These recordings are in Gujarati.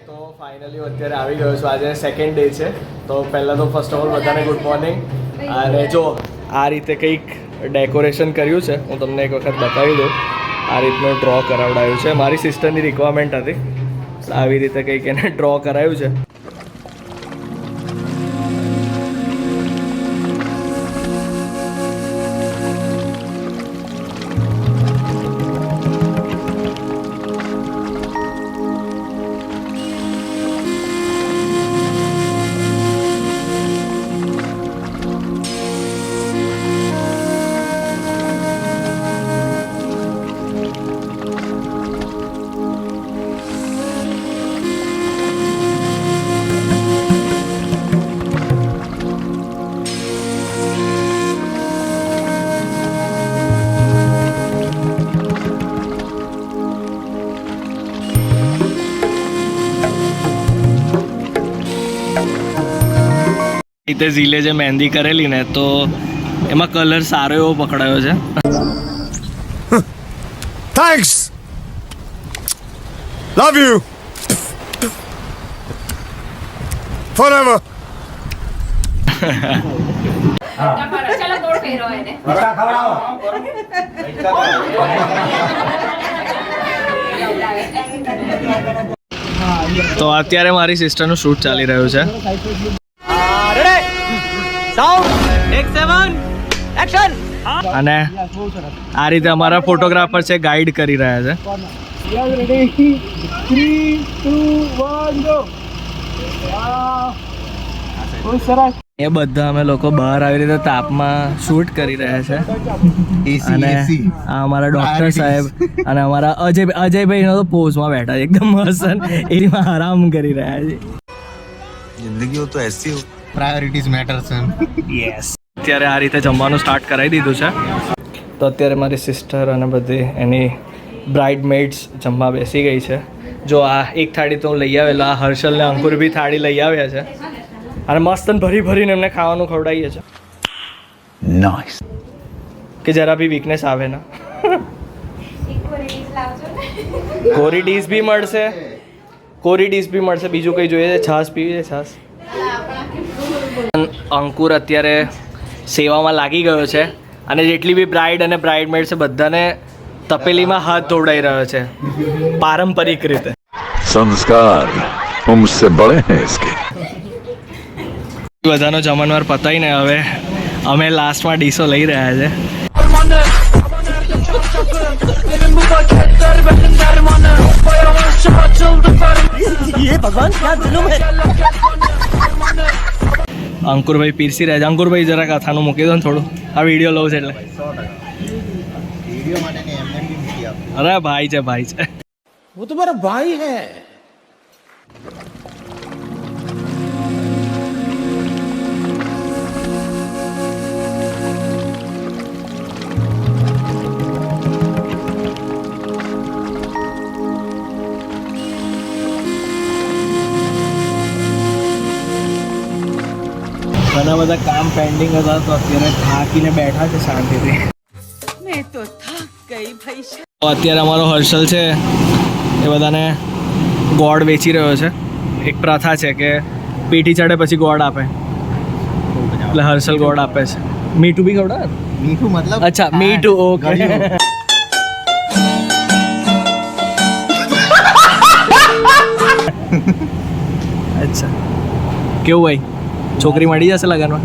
તો ફાઇનલી અત્યારે આવી ગયો છું. આજે સેકન્ડ ડે છે. તો પહેલાં તો ફર્સ્ટ ઓફ ઓલ બધાને ગુડ મોર્નિંગ. અને જો આ રીતે કંઈક ડેકોરેશન કર્યું છે, હું તમને એક વખત બતાવી દઉં. આ રીતનું ડ્રો કરાવડાયું છે, મારી સિસ્ટરની રિક્વાયરમેન્ટ હતી. આવી રીતે કંઈક એને ડ્રો કરાયું છે. રીતે ઝીલે જે મહેંદી કરેલી ને, તો એમાં કલર સારો એવો પકડાયો છે. Thanks, love you forever. ચલો ગોળ ફેરો એને. તો અત્યારે મારી સિસ્ટરનું શૂટ ચાલી રહ્યું છે. અને આ રીતે અમારા ફોટોગ્રાફર છે, ગાઈડ કરી રહ્યા છે. એ બધા અમે લોકો બહાર આવી રીતે તાપમાં શૂટ કરી રહ્યા છે. અને આ અમારા ડોક્ટર સાહેબ અને અમારા અજયભાઈ તો પોઝમાં બેઠા છે, એકદમ મસ્ત એમાં આરામ કરી રહ્યા છે. જિંદગી હો તો એસી હો, પ્રાયોરિટીઝ મેટર્સ. યસ. અત્યારે આ રીતે જમવાનું સ્ટાર્ટ કરાવી દીધું છે. તો અત્યારે મારી સિસ્ટર અને બધી એની બ્રાઇડ મેડ્સ જમવા બેસી ગઈ છે. જો આ એક થાળી તો હું લઈ આવેલો, આ હર્ષલ ને અંકુર બી થાળી લઈ આવ્યા છે. અને મસ્ત ભરી ભરીને એમને ખાવાનું ખવડાવીએ છીએ. નાઇસ. કે જરા બી વીકનેસ આવે ના. કોરી ડીશ બી મળશે, કોરી ડીશ બી મળશે. બીજું કંઈ જોઈએ છે? છાશ પીવી છે? છાશ. અંકુર અત્યારે સેવામાં લાગી ગયો છે અને જેટલી બી બ્રાઇડ અને બ્રાઇડમેડ છે બધાને તપેલીમાં હાથ ધોવડાવી રહ્યો છે પારંપરિક રીતે. સંસ્કાર हमसे बड़े हैं इसके. બધાનો જમણવાર પતાવીને હવે અમે લાસ્ટમાં ડીશો લઈ રહ્યા છે. અંકુરભાઈ પીરસી રહ્યા છે. અંકુરભાઈ જરા કથાનું મૂકી દો ને થોડું, આ વિડીયો લઉં છે એટલે. અરે ભાઈ છે, ભાઈ છે. वो तो मेरा भाई है. ઘણા બધા કામ પેન્ડિંગ હતા તો અત્યારે થાકીને બેઠા છે શાંતિથી. मैं तो थक गई भाई. તો અત્યારે અમારો હર્ષલ છે એ બધાને ગોળ વેચી રહ્યો છે. એક પ્રથા છે કે પીઠી ચડે પછી ગોળ આપે, એટલે હર્ષલ ગોળ આપે છે. મીઠું બી ખવડાવે? मीठू मतलब અચ્છા, મીઠું. ઓકે. અચ્છા, કેવું ભાઈ, છોકરી મળી જશે લગનમાં?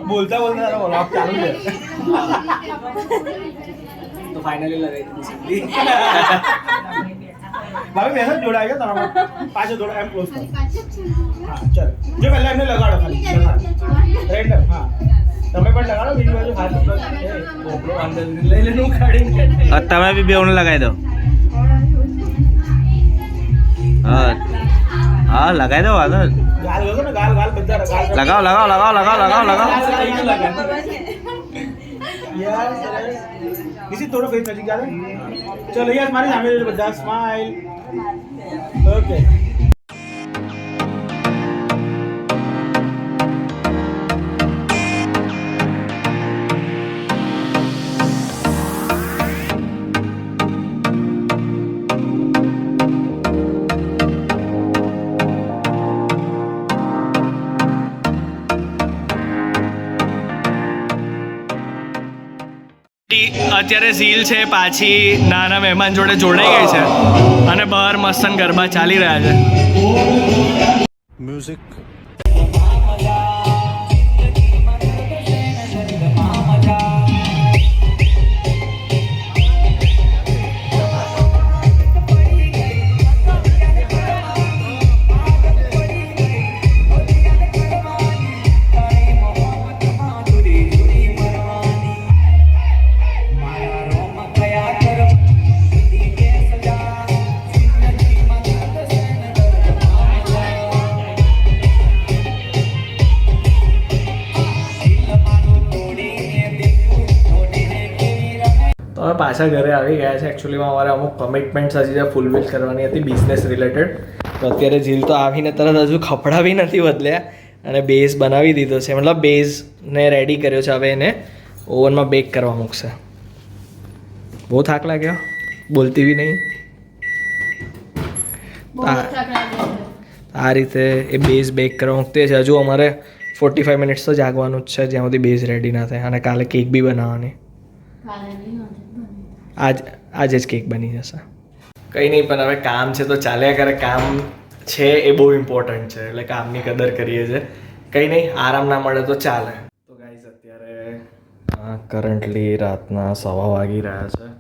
બોલતા બોલતા વ્લોગ ચાલુ છે તો ફાઇનલી લગાવી દીધી ભાઈ મેસેજ જોડાઈ ગયો તારા પાછો થોડો એમ ક્લોઝ કર. હા ચાલ જો પહેલા એમને લગાડો. સાઈડ હા તમે પણ લગાડો બીજી બાજુ હાથ ગોપડો અંદર લઈ લેને ઉખાડીને તમે બી બેઉને લગાવી દો હા હા લગાવી દો વાંધો ગાલ ગયો ને ગાલ ગાલ બધા ગાલ લગાવો લગાવો લગાવો લગાવો લગાવો લગાવો यार किसी थोड़ा फेस नजीक जा रहे चलो यार हमारे सामने બધા સ્માઈલ ओके અત્યારે ઝીલ છે પાછી નાના મહેમાન જોડે જોડાઈ ગઈ છે અને બહાર મસ્તન ગરબા ચાલી રહ્યા છે म्यूजिक અમે પાછા ઘરે આવી ગયા છે એકચ્યુઅલીમાં અમારે અમુક કમિટમેન્ટ્સ હજી જે ફૂલફિલ કરવાની હતી બિઝનેસ રિલેટેડ તો અત્યારે ઝીલ તો આવીને તરત હજુ કપડાં બી નથી બદલ્યા અને બેઝ બનાવી દીધો છે મતલબ બેઝને રેડી કર્યો છે હવે એને ઓવનમાં બેક કરવા મૂકશે બહુ થાક લાગ્યો બોલતી બી નહીં આ રીતે એ બેઝ બેક કરવા મૂકતી છે હજુ અમારે 45 મિનિટ્સ તો જાગવાનું જ છે જ્યાં સુધી બેઝ રેડી ના થાય અને કાલે કેક બી બનાવવાની આજે જ કેક બની જશે કંઈ નહીં પણ હવે કામ છે તો ચાલ્યા કરે કામ છે એ બહુ ઇમ્પોર્ટન્ટ છે એટલે કામની કદર કરીએ છીએ કંઈ નહીં આરામ ના મળે તો ચાલે તો ગાઈઝ અત્યારે કરન્ટલી રાતના 1:15 વાગી રહ્યા છે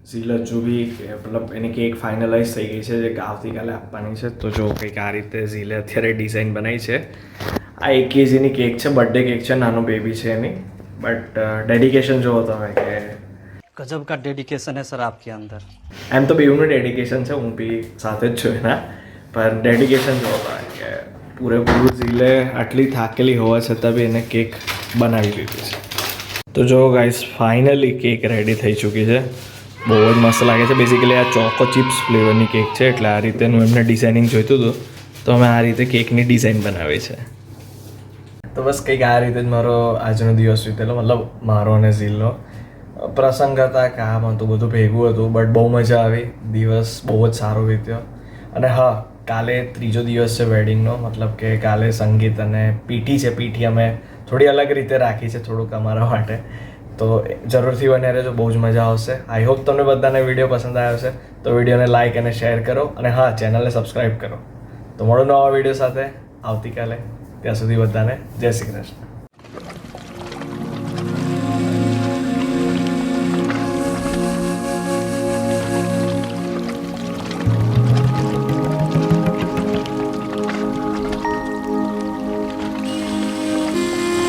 ઝીલ હજુ બી મતલબ એની કેક ફાઇનલાઇઝ થઈ ગઈ છે જે આવતીકાલે આપવાની છે તો જો કંઈક આ રીતે ઝીલે અત્યારે ડિઝાઇન બનાવી છે આ 1 kgની કેક છે બર્થડે કેક છે નાનો બેબી છે એની બટ ડેડિકેશન જોવો તમે કે गजब का डेडिकेशन है सर आपके अंदर એમ તો બેઉનું ડેડિકેશન છે હું બી સાથે જ છું એના પણ ડેડિકેશન જોવો તમે કે પૂરેપૂરું ઝીલે આટલી થાકેલી હોવા છતાં બી એને કેક બનાવી લીધી છે તો જો ગાઈસ ફાઇનલી કેક રેડી થઈ ચૂકી છે બહુ જ મસ્ત લાગે છે બેઝિકલી આ ચોકો ચિપ્સ ફ્લેવરની કેક છે એટલે આ રીતેનું એમને ડિઝાઇનિંગ જોઈતું હતું તો અમે આ રીતે કેકની ડિઝાઇન બનાવી છે તો બસ કંઈક આ રીતે જ મારો આજનો દિવસ વીતેલો મતલબ મારો અને ઝીલનો પ્રસંગ હતા કામ હતું બધું ભેગું હતું બટ બહુ મજા આવી દિવસ બહુ જ સારો વીત્યો અને હા કાલે ત્રીજો દિવસ છે વેડિંગનો મતલબ કે કાલે સંગીત અને પીઠી છે પીઠી અમે થોડી અલગ રીતે રાખી છે થોડુંક અમારા માટે તો જરૂરથી બને રહેજો બહુ જ મજા આવશે આઈ હોપ તમને બધાને વિડીયો પસંદ આવ્યો છે તો વિડીયોને લાઇક અને શેર કરો અને હા ચેનલને સબસ્ક્રાઈબ કરો તો મળો નવા વિડીયો સાથે આવતીકાલે ત્યાં સુધી બધાને જય શ્રી કૃષ્ણ